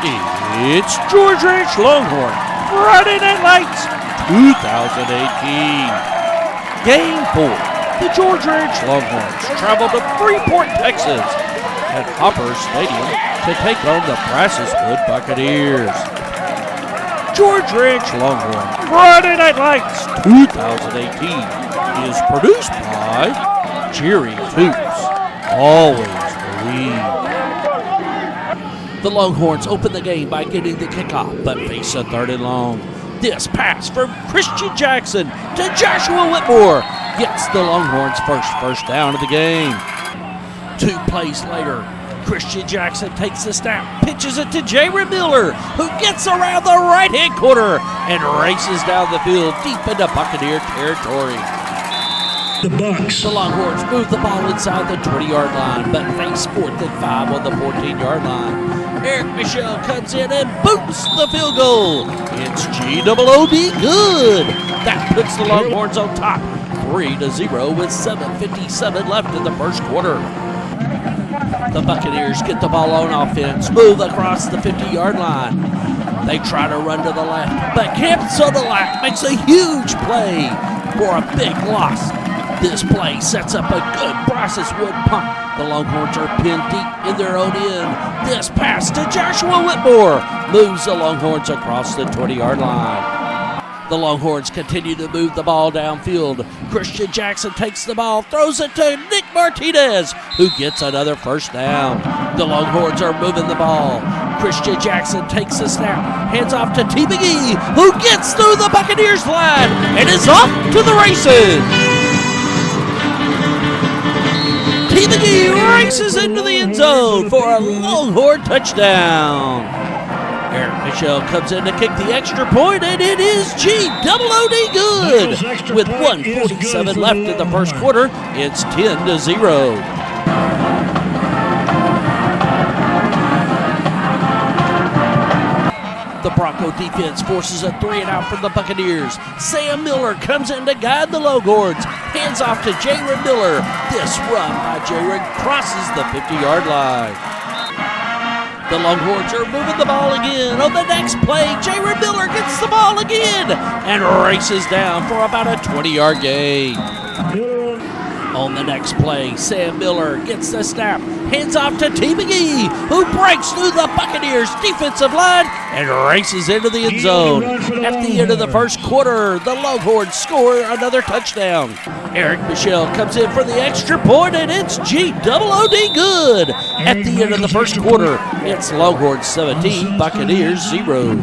It's George Ranch Longhorn Friday Night Lights 2018. Game 4. The George Ranch Longhorns travel to Freeport, Texas at Hopper Stadium to take on the Brazoswood Buccaneers. George Ranch Longhorn Friday Night Lights 2018 is produced by Jerry Toops. Always believe. The Longhorns open the game by getting the kickoff, but face a third and long. This pass from Christian Jackson to Joshua Whitmore gets the Longhorns' first down of the game. 2 plays later, Christian Jackson takes the snap, pitches it to Jaron Miller, who gets around the right-hand corner and races down the field deep into Buccaneer territory. The Bucs. The Longhorns move the ball inside the 20-yard line, but face 4th and 5 on the 14-yard line. Eric Michelle comes in and boots the field goal. It's G-O-O-D good. That puts the Longhorns on top, 3-0 with 7:57 left in the first quarter. The Buccaneers get the ball on offense, move across the 50-yard line. They try to run to the left, but Camp Sodalak makes a huge play for a big loss. This play sets up a good Brazoswood punt. The Longhorns are pinned deep in their own end. This pass to Joshua Whitmore moves the Longhorns across the 20-yard line. The Longhorns continue to move the ball downfield. Christian Jackson takes the ball, throws it to Nick Martinez, who gets another first down. The Longhorns are moving the ball. Christian Jackson takes the snap, hands off to T. McGee, who gets through the Buccaneers line and is off to the races. T. McGee races into the end zone for a Longhorn touchdown. Eric Michelle comes in to kick the extra point, and it is G-O-O-D good. With 1:47 left in the first quarter, it's 10-0. The Bronco defense forces a 3-and-out from the Buccaneers. Sam Miller comes in to guide the Longhorns. Hands off to Jaron Miller. This run by Jaron crosses the 50-yard line. The Longhorns are moving the ball again. On the next play, Jaron Miller gets the ball again and races down for about a 20-yard gain. On the next play, Sam Miller gets the snap, hands off to T. McGee, who breaks through the Buccaneers' defensive line and races into the end zone. At the end of the first quarter, the Longhorns score another touchdown. Eric Michelle comes in for the extra point, and it's G-O-O-D good. At the end of the first quarter, it's Longhorns 17, Buccaneers 0.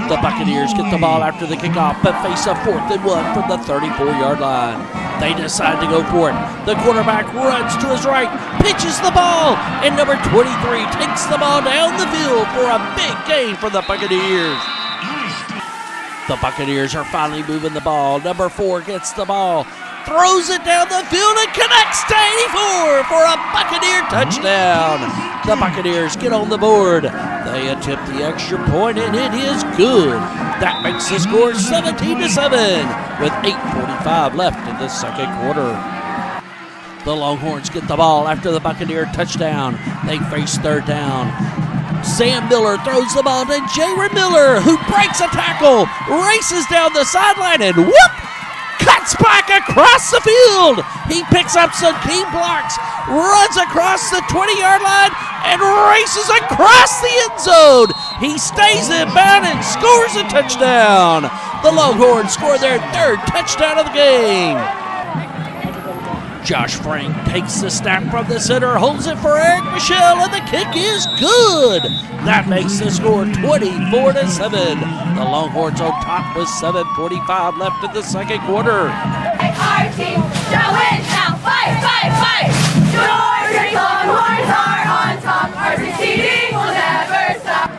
The Buccaneers get the ball after the kickoff, but face a 4th and 1 from the 34-yard line. They decide to go for it. The quarterback runs to his right, pitches the ball, and number 23 takes the ball down the field for a big gain for the Buccaneers. The Buccaneers are finally moving the ball. Number 4 gets the ball, throws it down the field, and connects to 84 for a Buccaneer touchdown. The Buccaneers get on the board. They attempt the extra point, and it is good. That makes the score 17-7 with 8:45 left in the second quarter. The Longhorns get the ball after the Buccaneer touchdown. They face third down. Sam Miller throws the ball to Jaron Miller, who breaks a tackle, races down the sideline, and whoop! Cuts back across the field. He picks up some key blocks, runs across the 20-yard line, and races across the end zone. He stays in bound and scores a touchdown. The Longhorns score their 3rd touchdown of the game. Josh Frank takes the snap from the center, holds it for Eric Michelle, and the kick is good. That makes the score 24-7. The Longhorns on top with 7:45 left in the second quarter. Our team, show it now, fight, fight, fight. George Longhorns are on top. Our succeeding will never stop.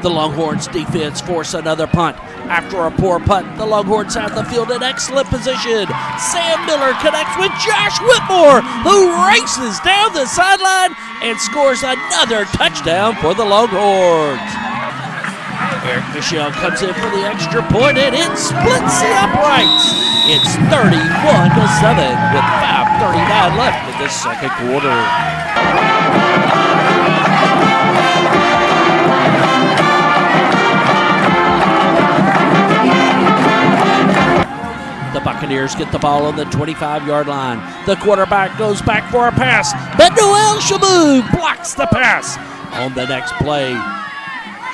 The Longhorns defense force another punt. After a poor punt, the Longhorns have the field in excellent position. Sam Miller connects with Josh Whitmore, who races down the sideline and scores another touchdown for the Longhorns. Eric Michelle comes in for the extra point, and it splits the uprights. It's 31-7 with 5:39 left in the second quarter. The Buccaneers get the ball on the 25-yard line. The quarterback goes back for a pass, but Noel Shabu blocks the pass. On the next play,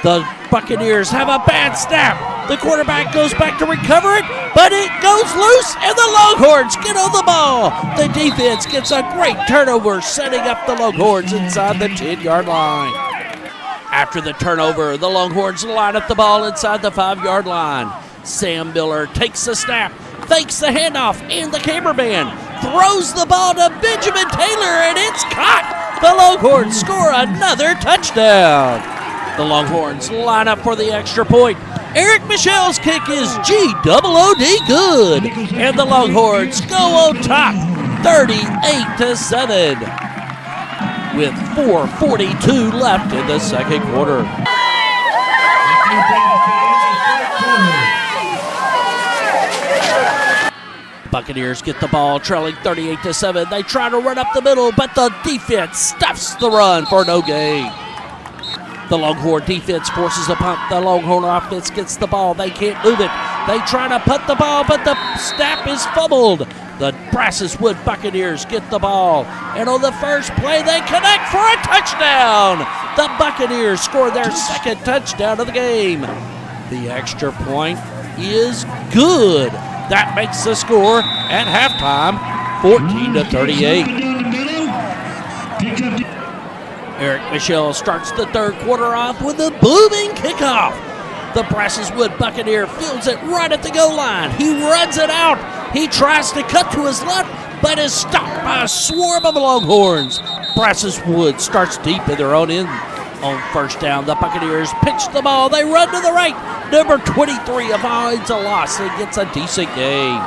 the Buccaneers have a bad snap. The quarterback goes back to recover it, but it goes loose, and the Longhorns get on the ball. The defense gets a great turnover, setting up the Longhorns inside the 10-yard line. After the turnover, the Longhorns line up the ball inside the 5-yard line. Sam Miller takes the snap, fakes the handoff, and the cameraman throws the ball to Benjamin Taylor, and it's caught. The Longhorns score another touchdown. The Longhorns line up for the extra point. Eric Michel's kick is G-O-O-D good, and the Longhorns go on top, 38-7, with 4:42 left in the second quarter. Buccaneers get the ball, trailing 38-7. They try to run up the middle, but the defense stuffs the run for no gain. The Longhorn defense forces a punt. The Longhorn offense gets the ball. They can't move it. They try to punt the ball, but the snap is fumbled. The Brazoswood Buccaneers get the ball, and on the first play, they connect for a touchdown. The Buccaneers score their second touchdown of the game. The extra point is good. That makes the score at halftime 14-38. Eric Michel starts the third quarter off with a booming kickoff. The Brazoswood Buccaneer fields it right at the goal line. He runs it out. He tries to cut to his left, but is stopped by a swarm of Longhorns. Brazoswood starts deep in their own end. On first down, the Buccaneers pitch the ball. They run to the right. Number 23 avoids a loss and gets a decent gain.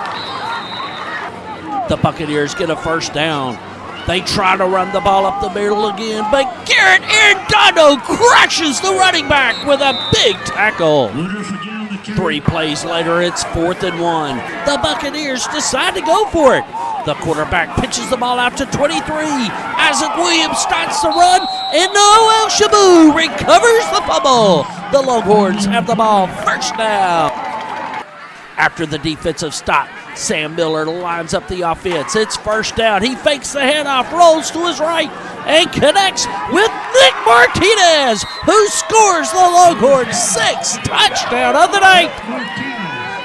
The Buccaneers get a first down. They try to run the ball up the middle again, but Garrett Arredondo crashes the running back with a big tackle. 3 plays later, it's 4th and 1. The Buccaneers decide to go for it. The quarterback pitches the ball out to 23. Isaac Williams starts to run, and Noel Shabu recovers the fumble. The Longhorns have the ball first down. After the defensive stop, Sam Miller lines up the offense. It's first down. He fakes the handoff, rolls to his right, and connects with Nick Martinez, who scores the Longhorns' 6th touchdown of the night.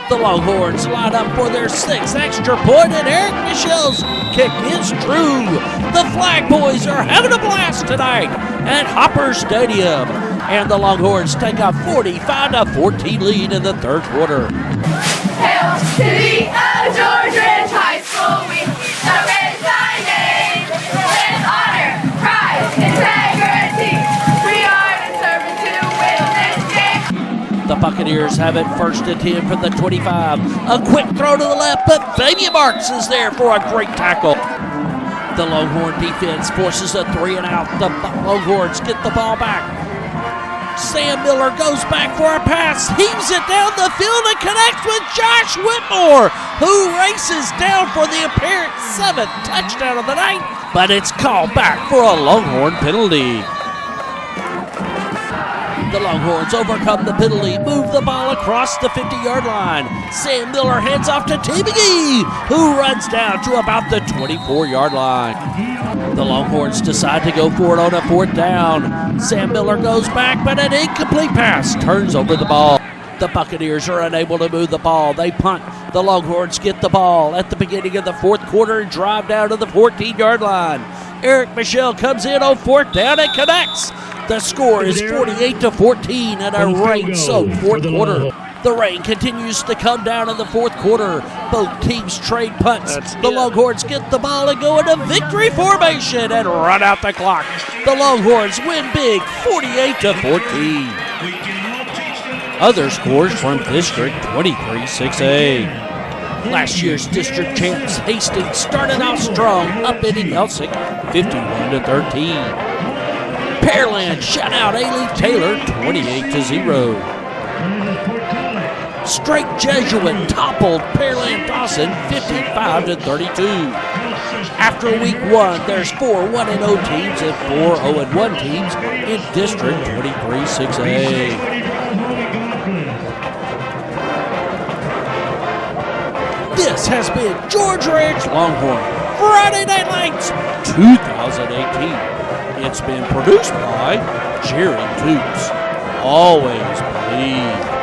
The Longhorns line up for their 6th extra point, and Eric Michel's kick is true. The Flag Boys are having a blast tonight at Hopper Stadium, and the Longhorns take a 45-14 lead in the third quarter. Hail to the George Ridge High School, we celebrate thy name with honor, pride, integrity. We are determined to win this game. The Buccaneers have it 1st and 10 from the 25. A quick throw to the left, but Fabian Marks is there for a great tackle. The Longhorn defense forces a 3 and out. The Longhorns get the ball back. Sam Miller goes back for a pass, heaves it down the field and connects with Josh Whitmore, who races down for the apparent 7th touchdown of the night, but it's called back for a Longhorn penalty. The Longhorns overcome the penalty, move the ball across the 50-yard line. Sam Miller hands off to T. McGee, who runs down to about the 24-yard line. The Longhorns decide to go for it on a 4th down. Sam Miller goes back, but an incomplete pass turns over the ball. The Buccaneers are unable to move the ball. They punt. The Longhorns get the ball at the beginning of the 4th quarter and drive down to the 14-yard line. Eric Michel comes in on 4th down and connects. The score is 48-14 in a rain-soaked 4th quarter. The rain continues to come down in the 4th quarter. Both teams trade punts. The Longhorns get the ball and go into victory formation and run out the clock. The Longhorns win big, 48-14. Other scores from District 23-6A. Last year's district champs Hastings started out strong, upending Elsik 51-13. Pearland shut out A-Leaf Taylor 28-0. Straight Jesuit toppled Pearland Dawson 55-32. After week 1, there's 4 1-0 teams and 4 0-1 teams in District 23-6A. This has been George Ranch Longhorn Friday Night Lights 2018. It's been produced by Jerry Toots. Always believe.